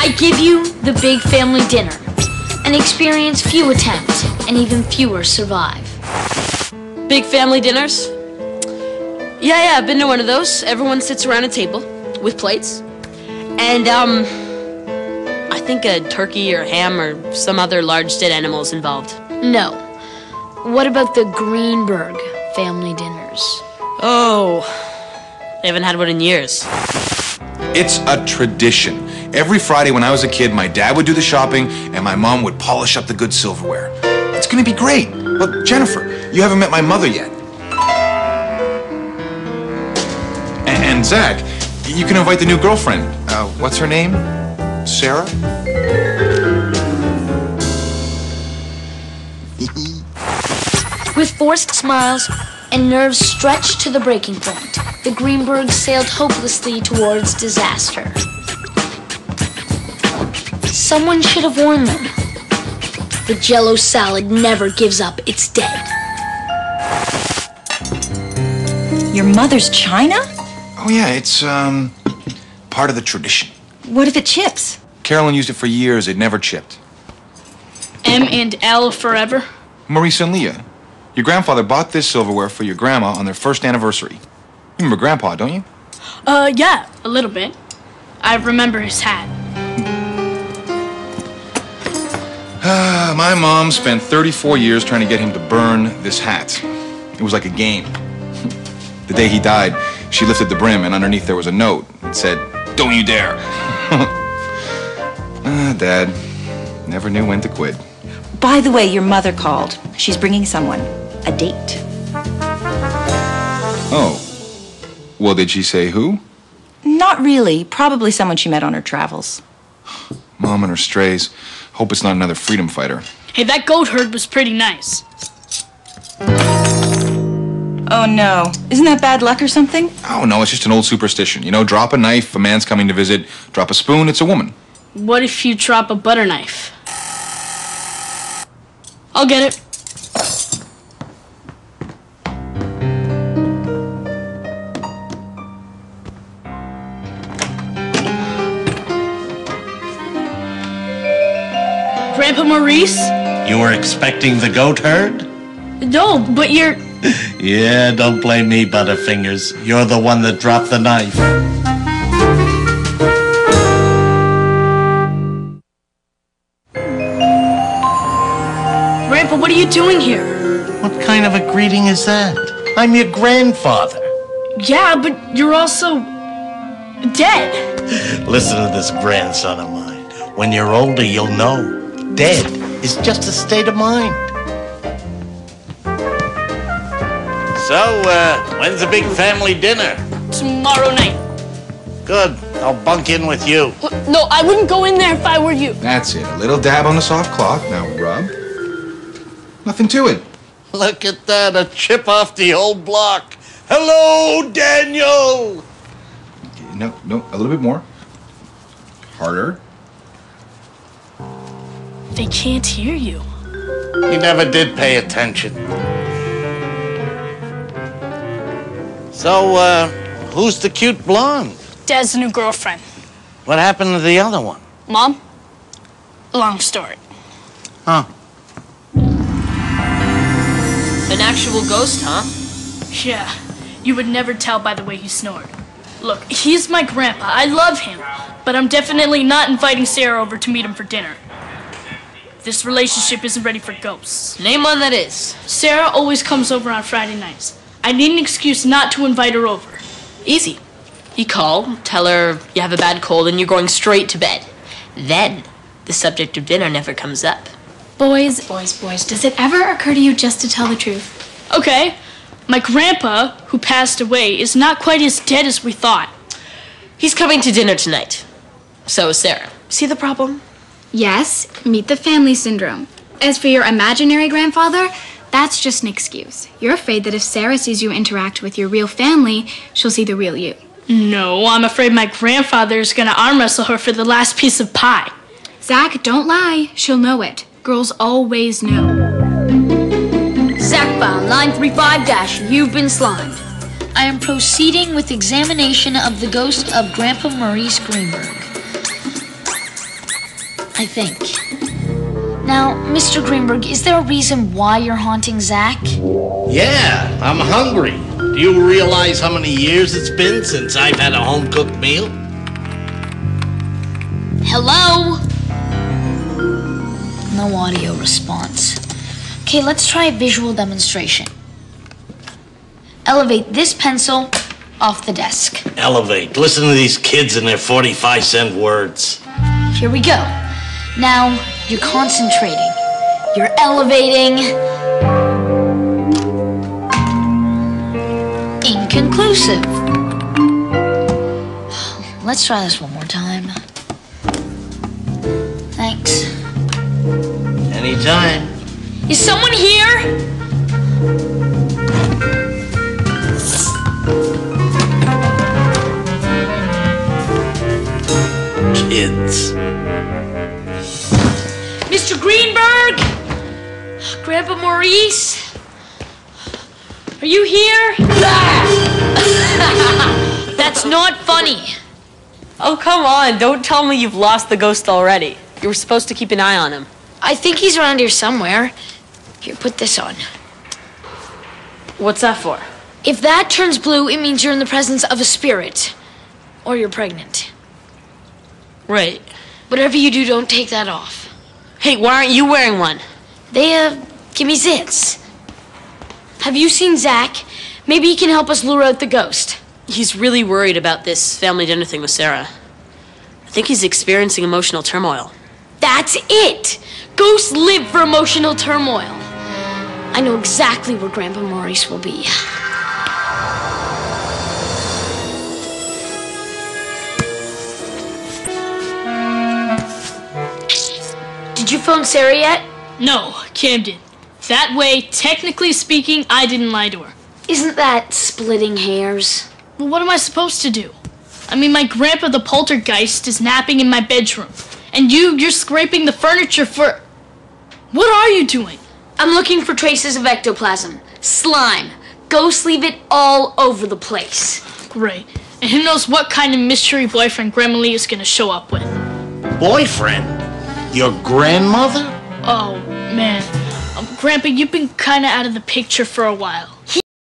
I give you the big family dinner. An experience few attempt, and even fewer survive. Big family dinners? Yeah, I've been to one of those. Everyone sits around a table with plates. And, I think a turkey or ham or some other large dead animal is involved. No. What about the Greenberg family dinners? Oh, I haven't had one in years. It's a tradition. Every Friday when I was a kid, my dad would do the shopping and my mom would polish up the good silverware. It's gonna be great. Look, Jennifer, you haven't met my mother yet. And Zack, you can invite the new girlfriend. What's her name? Sarah? With forced smiles and nerves stretched to the breaking point, the Greenbergs sailed hopelessly towards disaster. Someone should have warned them. The Jell-O salad never gives up its dead. Your mother's china? Oh yeah, it's part of the tradition. What if it chips? Carolyn used it for years. It never chipped. M and L forever? Maurice and Leah, your grandfather bought this silverware for your grandma on their first anniversary. You remember Grandpa, don't you? Yeah, a little bit. I remember his hat. My mom spent 34 years trying to get him to burn this hat. It was like a game. The day he died, she lifted the brim, and underneath there was a note. It said, "Don't you dare." Dad never knew when to quit. By the way, your mother called. She's bringing someone. A date. Oh. Well, did she say who? Not really. Probably someone she met on her travels. Mom and her strays. Hope it's not another freedom fighter. Hey, that goat herd was pretty nice. Oh, no. Isn't that bad luck or something? Oh, no, it's just an old superstition. You know, drop a knife, a man's coming to visit. Drop a spoon, it's a woman. What if you drop a butter knife? I'll get it. Grandpa Maurice? You were expecting the goat herd? No, but you're... Yeah, don't blame me, Butterfingers. You're the one that dropped the knife. Grandpa, what are you doing here? What kind of a greeting is that? I'm your grandfather. Yeah, but you're also... dead. Listen to this grandson of mine. When you're older, you'll know. Dead is just a state of mind. So, when's the big family dinner? Tomorrow night. Good. I'll bunk in with you. No, I wouldn't go in there if I were you. That's it. A little dab on the soft cloth. Now rub. Nothing to it. Look at that. A chip off the old block. Hello, Daniel. No, a little bit more. Harder. They can't hear you. He never did pay attention. So, who's the cute blonde? Dad's new girlfriend. What happened to the other one? Mom? Long story. Huh. An actual ghost, huh? Yeah, you would never tell by the way he snored. Look, he's my grandpa. I love him. But I'm definitely not inviting Sarah over to meet him for dinner. This relationship isn't ready for ghosts. Name one that is. Sarah always comes over on Friday nights. I need an excuse not to invite her over. Easy. You call, tell her you have a bad cold and you're going straight to bed. Then, the subject of dinner never comes up. Boys, does it ever occur to you just to tell the truth? Okay, my grandpa, who passed away, is not quite as dead as we thought. He's coming to dinner tonight. So is Sarah. See the problem? Yes, meet the family syndrome. As for your imaginary grandfather, that's just an excuse. You're afraid that if Sarah sees you interact with your real family, she'll see the real you. No, I'm afraid my grandfather is going to arm wrestle her for the last piece of pie. Zack, don't lie. She'll know it. Girls always know. Zack file 935-, you've been slimed. I am proceeding with examination of the ghost of Grandpa Maurice Greenberg. I think. Now, Mr. Greenberg, is there a reason why you're haunting Zack? Yeah, I'm hungry. Do you realize how many years it's been since I've had a home-cooked meal? Hello? No audio response. Okay, let's try a visual demonstration. Elevate this pencil off the desk. Elevate. Listen to these kids and their 45-cent words. Here we go. Now, you're concentrating. You're elevating. Inconclusive. Let's try this one more time. Thanks. Anytime. Is someone here? Kids. Mr. Greenberg? Grandpa Maurice? Are you here? That's not funny. Oh, come on. Don't tell me you've lost the ghost already. You were supposed to keep an eye on him. I think he's around here somewhere. Here, put this on. What's that for? If that turns blue, it means you're in the presence of a spirit. Or you're pregnant. Right. Whatever you do, don't take that off. Hey, why aren't you wearing one? They, give me zits. Have you seen Zack? Maybe he can help us lure out the ghost. He's really worried about this family dinner thing with Sarah. I think he's experiencing emotional turmoil. That's it! Ghosts live for emotional turmoil. I know exactly where Grandpa Maurice will be. Did you phone Sarah yet? No, Cam did. That way, technically speaking, I didn't lie to her. Isn't that splitting hairs? Well, what am I supposed to do? I mean, my grandpa the poltergeist is napping in my bedroom. And you're scraping the furniture for... What are you doing? I'm looking for traces of ectoplasm. Slime. Ghosts leave it all over the place. Great. And who knows what kind of mystery boyfriend Grandma Lee is going to show up with. Boyfriend? Your grandmother? Oh, man. Grandpa, you've been kind of out of the picture for a while.